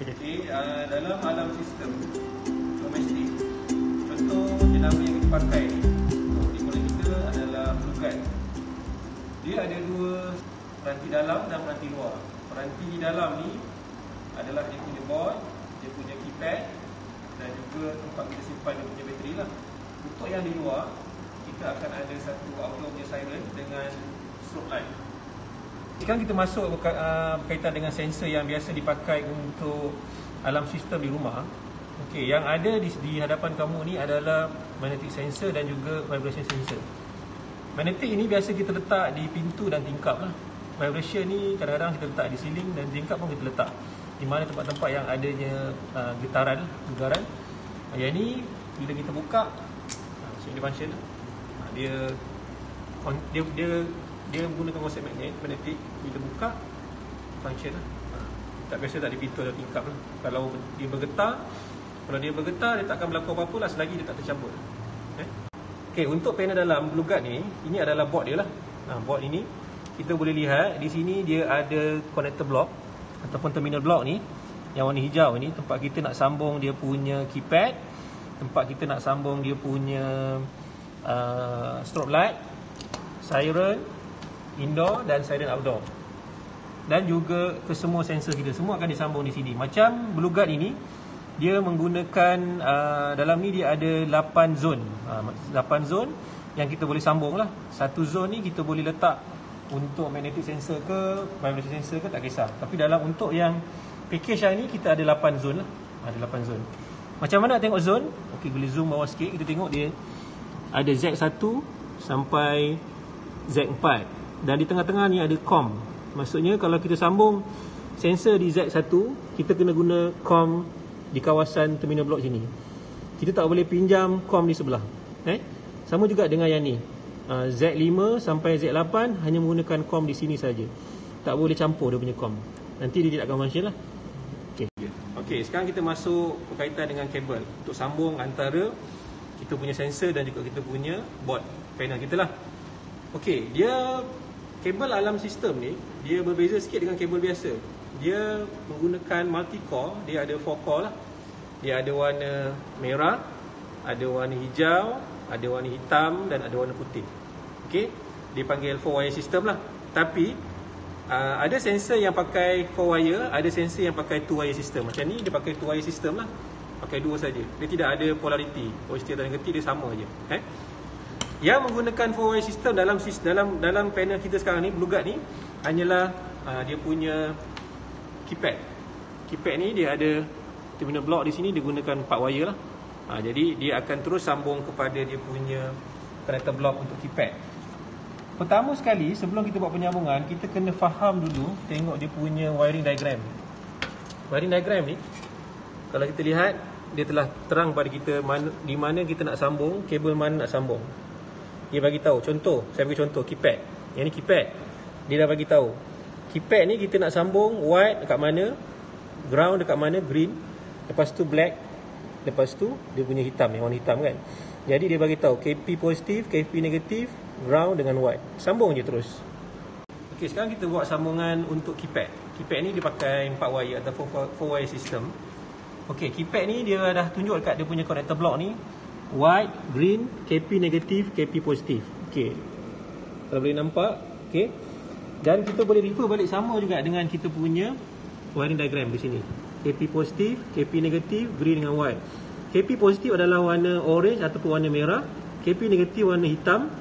Okey, dalam alam sistem domestik, contoh jenama yang kita pakai untuk di kolam kita adalah plugan. Dia ada dua peranti dalam dan peranti luar. Peranti di dalam ni adalah dia punya board, dia punya keypad dan juga tempat kita simpan dia punya bateri lah. Untuk yang di luar, kita akan ada satu outdoor punya siren dengan strobe light. Sekarang kita masuk berkaitan dengan sensor yang biasa dipakai untuk alam sistem di rumah. Okey, yang ada di hadapan kamu ni adalah magnetic sensor dan juga vibration sensor. Magnetic ini biasa kita letak di pintu dan tingkap lah. Vibration ni kadang-kadang kita letak di ceiling dan tingkap pun kita letak di mana tempat-tempat yang adanya getaran, gegaran. Yang ni bila kita buka, dia function. Dia menggunakan konsep magnetik. Bila buka, function lah. Tak biasa tak di pintu atau tingkap lah. Kalau dia bergetar, dia takkan berlaku apa-apa lah selagi dia tak tercampur. Okey, untuk panel dalam blue guard ni, ini adalah board dia lah. Board ini kita boleh lihat di sini dia ada connector block ataupun terminal block ni yang warna hijau ni, tempat kita nak sambung dia punya keypad, tempat kita nak sambung dia punya strobe light, siren indoor dan siren outdoor, dan juga ke semua sensor kita, semua akan disambung di sini. Macam blue guard ini, dia menggunakan dalam ni dia ada 8 zone. 8 zone yang kita boleh sambung lah. Satu zone ni kita boleh letak untuk magnetic sensor ke vibration sensor ke, tak kisah. Tapi dalam untuk yang package yang ni kita ada 8 zone lah. Ada 8 zone. Macam mana nak tengok zone? Okey, boleh zoom bawah sikit. Kita tengok dia ada Z1 sampai Z4. Dan di tengah-tengah ni ada COM. Maksudnya kalau kita sambung sensor di Z1, kita kena guna COM di kawasan terminal block sini. Kita tak boleh pinjam COM di sebelah. Sama juga dengan yang ni. Z5 sampai Z8 hanya menggunakan COM di sini saja. Tak boleh campur dia punya COM. Nanti dia tidak akan function lah. Okey, sekarang kita masuk berkaitan dengan kabel untuk sambung antara kita punya sensor dan juga kita punya board panel kita lah. Okey, dia kabel alam sistem ni dia berbeza sikit dengan kabel biasa. Dia menggunakan multi core, dia ada 4 core lah. Dia ada warna merah, ada warna hijau, ada warna hitam dan ada warna putih. Okey, dia panggil 4 wire system lah. Tapi ada sensor yang pakai 4 wire, ada sensor yang pakai 2 wire system. Macam ni dia pakai 2 wire system lah. Pakai 2 saja. Dia tidak ada polarity, positif dan negatif, dia sama aja. Yang menggunakan 4 wire system dalam panel kita sekarang ni, blue guard ni, hanyalah dia punya keypad. Keypad ni dia ada terminal block di sini, dia gunakan 4 wire lah. Jadi dia akan terus sambung kepada dia punya connector block untuk keypad. Pertama sekali, sebelum kita buat penyambungan, kita kena faham dulu, tengok dia punya wiring diagram. Wiring diagram ni, kalau kita lihat, dia telah terang pada kita di mana kita nak sambung, kabel mana nak sambung. Dia bagi tahu, contoh, saya bagi contoh keypad. Yang ni keypad. Dia dah bagi tahu. Keypad ni kita nak sambung white dekat mana, ground dekat mana, green, lepas tu black, lepas tu dia punya hitam, yang warna hitam kan. Jadi dia bagi tahu KP positif, KP negatif, ground dengan white. Sambung je terus. Okey, sekarang kita buat sambungan untuk keypad. Keypad ni dia pakai 4 wire atau 4 wire system. Okey, keypad ni dia dah tunjuk dekat dia punya connector block ni, white, green, KP negatif, KP positif. Okey, kalau boleh nampak. Okey, dan kita boleh refer balik sama juga dengan kita punya wiring diagram di sini. KP positif, KP negatif, green dengan white. KP positif adalah warna orange ataupun warna merah. KP negatif warna hitam,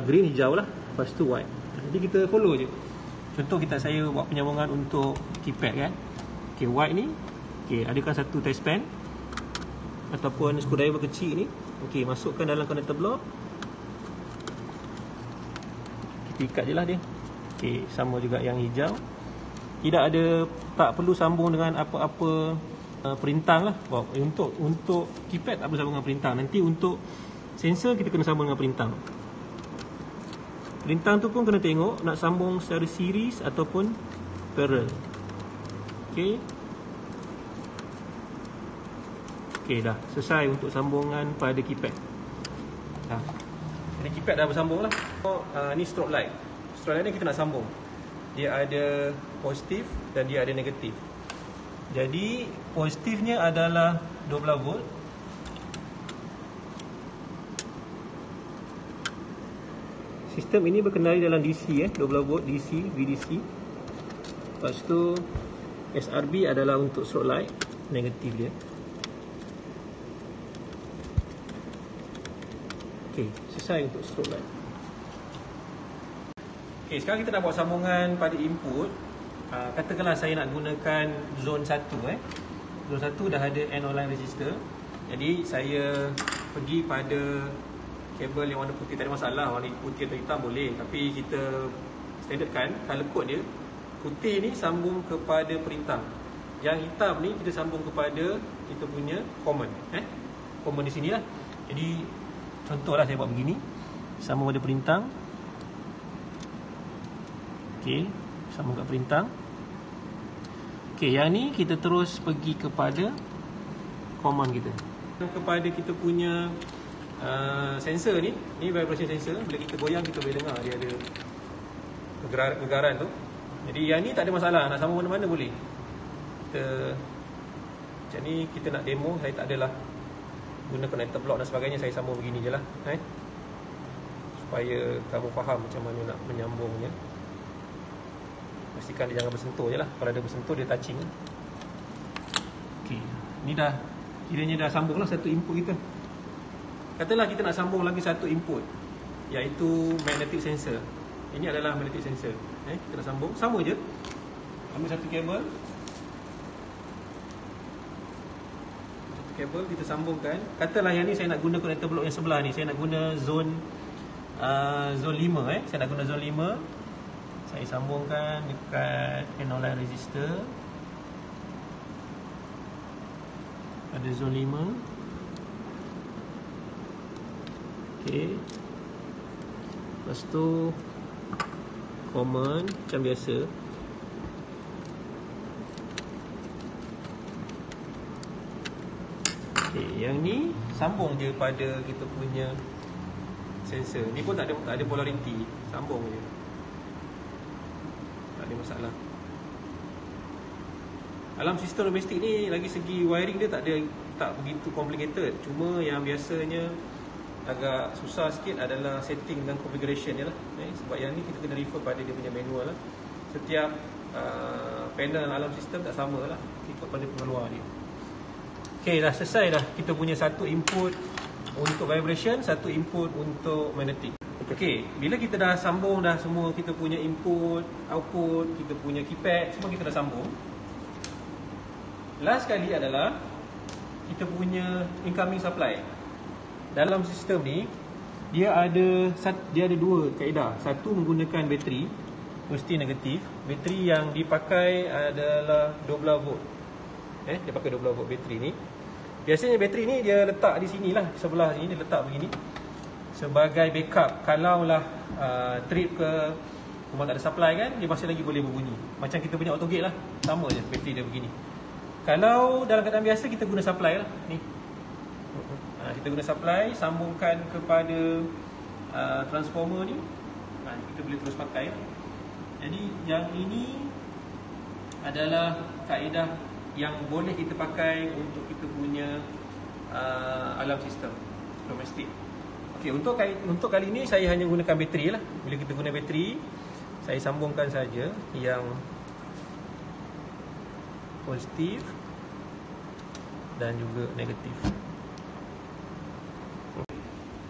green hijau lah, lepas tu white. Jadi kita follow je. Contoh saya buat penyambungan untuk keypad kan. Okey, white ni, okey, adakan satu test pen ataupun screwdriver kecil ni. Okey, masukkan dalam connector block. Kita ikat je lah dia. Okey, sama juga yang hijau. Tidak ada, tak perlu sambung dengan apa-apa perintang lah. Untuk keypad tak perlu sambung dengan perintang. Nanti untuk sensor kita kena sambung dengan perintang. Perintang tu pun kena tengok nak sambung secara series ataupun parallel. Okey. Okey, dah selesai untuk sambungan pada keypad. Jadi keypad dah bersambung lah. Ni strobe light. Strobe light ni kita nak sambung. Dia ada positif dan dia ada negatif. Jadi positifnya adalah 12 volt. Sistem ini berkendali dalam DC 12 volt DC, VDC. Lepas tu SRB adalah untuk strobe light, negatif dia. Okey, selesai untuk strobe light. Okey, sekarang kita nak buat sambungan pada input. Katakanlah saya nak gunakan zone 1 Zone 1 dah ada N online resistor. Jadi saya pergi pada kabel yang warna putih, tak ada masalah warna putih atau hitam boleh, tapi kita standardkan color code dia. Putih ni sambung kepada perintah, yang hitam ni kita sambung kepada kita punya common. Common di sini lah. Jadi contohlah saya buat begini, sambung pada perintah. Okey, sambung kat perintah. Okey, yang ni kita terus pergi kepada common kita. Kepada kita punya sensor ni vibration sensor. Bila kita goyang kita boleh dengar dia ada gegaran tu. Jadi yang ni tak ada masalah, nak sambung mana-mana boleh. Macam ni kita nak demo, saya tak adalah guna connector block dan sebagainya, saya sambung begini je lah supaya kamu faham macam mana nak menyambungnya. Pastikan dia jangan bersentuh je lah. Kalau ada bersentuh dia touching. Okey, ni dah kiranya dah sambung lah satu input kita. Katalah kita nak sambung lagi satu input, iaitu magnetic sensor. Ini adalah magnetic sensor. Kita nak sambung, sama je. Ambil satu kabel. Satu kabel kita sambungkan. Katalah yang ni saya nak guna connector block yang sebelah ni. Saya nak guna zone 5 Saya nak guna zone 5. Saya sambungkan dekat N online resistor pada zone 5. Okey. Lepas tu common macam biasa. Okey, yang ni sambung je pada kita punya sensor. Ni pun tak ada polariti, sambung je. Tak ada masalah. Dalam sistem domestik ni lagi segi wiring dia tak begitu complicated. Cuma yang biasanya agak susah sikit adalah setting dan configuration dia lah. Sebab yang ni kita kena refer pada dia punya manual lah. Setiap panel alarm sistem tak sama lah, ikut pada pengeluar dia. Okey, dah selesai dah. Kita punya satu input untuk vibration, satu input untuk magnetic. Okey, bila kita dah sambung dah semua kita punya input, output, kita punya keypad, semua kita dah sambung. Last kali adalah kita punya incoming supply. Dalam sistem ni dia ada dua kaedah. Satu menggunakan bateri, mesti negatif. Bateri yang dipakai adalah 12 volt. Dia pakai 12 volt bateri ni. Biasanya bateri ni dia letak di sinilah, sebelah sini dia letak begini sebagai backup. Kalaulah trip ke rumah tak ada supply kan, dia masih lagi boleh berbunyi. Macam kita punya autogate lah, sama je bateri dia begini. Kalau dalam keadaan biasa kita guna supply lah ni. Kita guna supply, sambungkan kepada transformer ni, kita boleh terus pakai lah. Jadi yang ini adalah kaedah yang boleh kita pakai untuk kita punya alarm sistem domestik. Okey, untuk kali ini saya hanya gunakan bateri lah. Bila kita guna bateri, saya sambungkan saja yang positif dan juga negatif.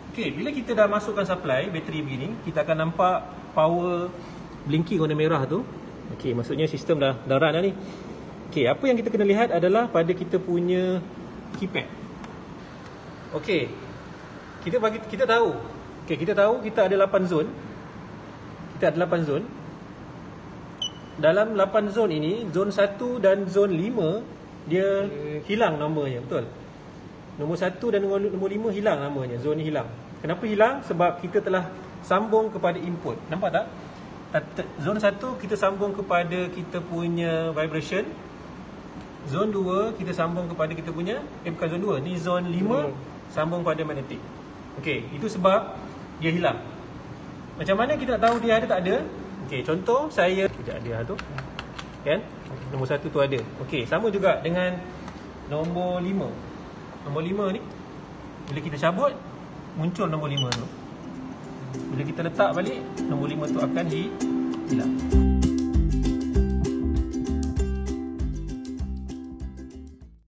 Okey, bila kita dah masukkan supply bateri begini, kita akan nampak power blinking warna merah tu. Okey, maksudnya sistem dah run dah ni. Okey, apa yang kita kena lihat adalah pada kita punya keypad. Okey, kita tahu. Okey, kita tahu kita ada 8 zone. Kita ada 8 zone. Dalam 8 zone ini, zone 1 dan zone 5 dia hilang namanya, betul? Nombor 1 dan nombor 5 hilang namanya, zone ni hilang. Kenapa hilang? Sebab kita telah sambung kepada input. Nampak tak? Zone 1 kita sambung kepada kita punya vibration. Zone 2 kita sambung kepada kita punya bukan zone 2, ni zone 5 sambung pada magnetic. Okey, itu sebab dia hilang. Macam mana kita nak tahu dia ada tak ada? Okey, contoh saya kejap dia tu. kan? Nombor 1 tu ada. Okey, sama juga dengan nombor 5. Nombor 5 ni bila kita cabut, muncul nombor 5 tu. Bila kita letak balik, nombor 5 tu akan hilang.